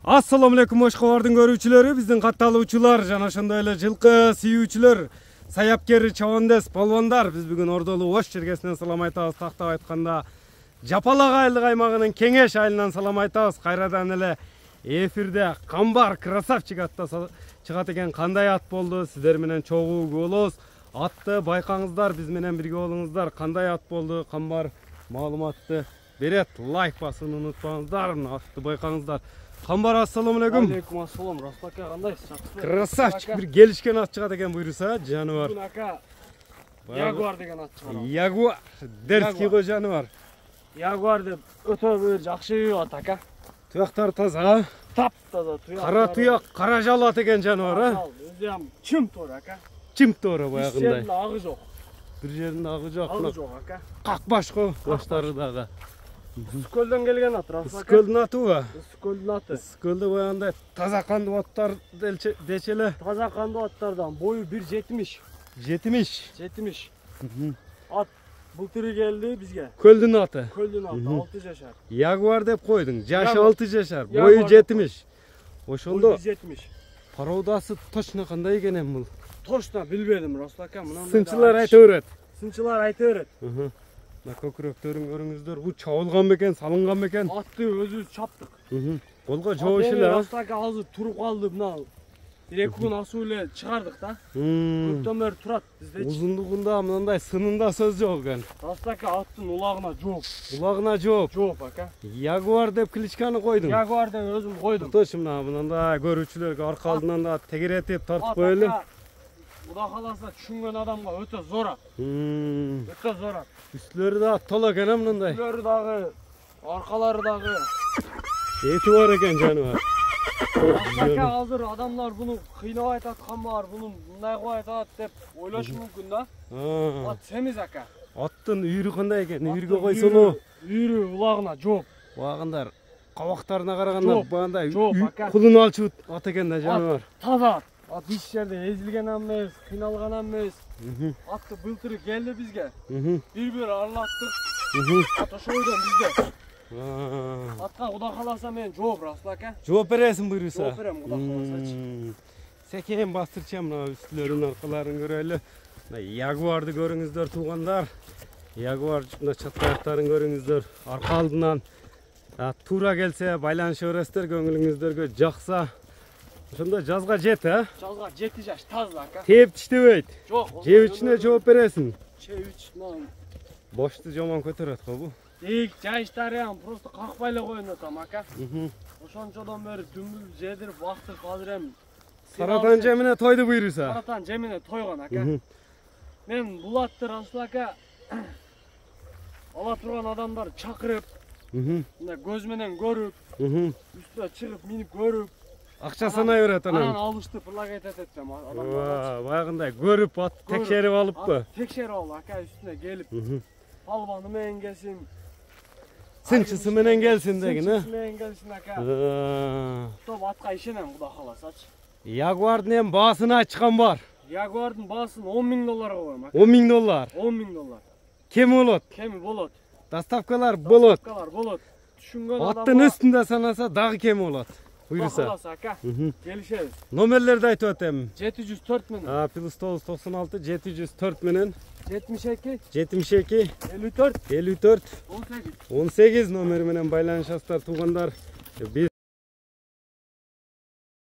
Assalamu alaikum Oşkovardın görүүчүлөрү, биздин катталуучулар жана ошондой эле жылкы сүйүүчүлөр, саяпкер, чабандес, полвондар. Биз бүгүн Ордолуу Ош жергесинен салам айтабыз. Тактап айтканда, Жапалак айылдык аймагынын Кеңеш айылынан салам айтабыз. Кайрадан эле эфирде Камбар красавчик атта чыгат экен. Кандай ат болду? Сиздер менен чогуу болобуз. Атты байкаңыздар, биз менен бирге болуңуздар. Кандай ат болду? Камбар маалыматты берет. Лайк басууну унутпаңыздар. Атты байкаңыздар. Камбар, ассаламу алейкум. Алейкум ассалам. Растлака кандайсыз? Красавчик, бир келишкен ат чыгат экен буйруса, жаныбар. Бүгүн ака Ягуар деген ат чыгарам. Ягуар, дерский го жаныбар. Ягуар деп өтө бир жакшы ат ака. Туяктары таза, Таптаза туяк. кара туяк, кара жал ат экен жаныбар, а? Өзү ham чым тор ака. Чим тоора баягындай. Жеринде агы жок. Бир жеринде агы жок. Агы жок ака. Какбаш го, баштары дагы. Үскөлдөн келген ат, рас ака. Үскөлдүн атыбы? Үскөлдүн аты. Үскөлдө баягындай таза кандуу аттар дечеле. Таза кандуу аттардан бою 1.70. 70. Ат былтыр келди бизге. Көлдүн аты. Көлдүн аты 6 жашар. Ягуар деп койдуң. Жашы Ягуар. 6 жашар, Ягуар бою деп 70. Ошондо 1.70. пародасы точно кандай экен эми бул? Точно билбедим, Растлака. Мынандай. Сынчылар айта берет. Сынчылар айта берет. Мына көкүрөктөрүн көрүңүздөр. Бул чабылган бекен, салынган бекен. Атты өзүбүз чаптык. Колго жоош эле. Растлака азыр туруп калды, мына 1-2 күн асуу эле чыгардык да. Көптөн бери турат бизде. Узундугунда мындай сынында сөз жок экен. Растлака аттын улагына жооп. Улагына жооп. Жооп ака. Ягуар деп кличканы койдуң. Ягуар деп өзүм койдум. Тош мындай көрүүчүлөргө арка алдынан да тегеретип тартып коелу. Кудай кааласа түшүнгөн адамга өтө зор ат. Өтө зор ат. Үстүлөрү да тола экен мындай. Үстүлөрү дагы, аркалары дагы. Эти бар экен жаныбар. Растлака азыр адамдар буну кыйнабай аткан бар, буну мындай кылып айтат деп ойлошу мүмкүн да. Ат семиз ака. Аттын үйрү кандай экен? Үйрүгө койсону үйрү улагына жооп. Багындар кабактарына караганда багындай кулун алчу ат экен да жаныбар. Таза ат. Ат эч жерде эзилген эмес, кыйналган эмес. Атты былтыр келди бизге. Бир аралаттык. Ат ошойдон бизде. Атка Кудай кааласа мен жооп, Растлака. Жооп бересиң буйруса. Жооп берем, Кудай кааласачы. Секен бастырчам мына үстүлөрүнүн аркаларын көрөлү. Мына ягуарды көрүңүздөр туугандар. Ягуар мына чаткаяктарын көрүңүздөр. Арка алдынан туура келсе байланыша бересиздер, көңүлүңүздөргө жакса. Ошондо жазга жет, а? Жазга 7 жаш таза ака. Теп тиштебейт. Жок. Жебичине жооп бересиң. Чебич мына Бошту жаман көтөрөт го бу. жайыштары ham просто какпай эле коюн атам ака. Ошончодон бери дүмбүл жедирип бактык, азыр эми Саратан жемине тойду буйруса. Саратан жемине тойгон ака. Мен бул атты Растлака ала турган адамдар чакырып, мына көз менен көрүп, үстүнө чыгып минип көрүп, Акча санай берет анан. анан алышты плагать этем адамдар. Баягындай көрүп ат текшерип алыппы? Текшерип алып ака, үстүнө келип, албаны менен келсин, Сынчысы менен келсин деген, сынчысы менен келсин ака. Топ атка ишенем, Кудай кааласачы. Ягуардын эми баасын айтышкан бар. Ягуардын баасын $10.000 коем ака. $10.000. $10.000. Кем болот? Кеми болот. Доставкалар болот. Доставкалар болот. Түшүнгөн Аттын үстүндө санаса дагы кем болот. Буйруса. Кааласа ака. Келишебиз. Номерлерди айтып атам. 704 менен. +9 96 704 менен 72 72 54 54 18. 18 номери менен байланышасыздар туугандар.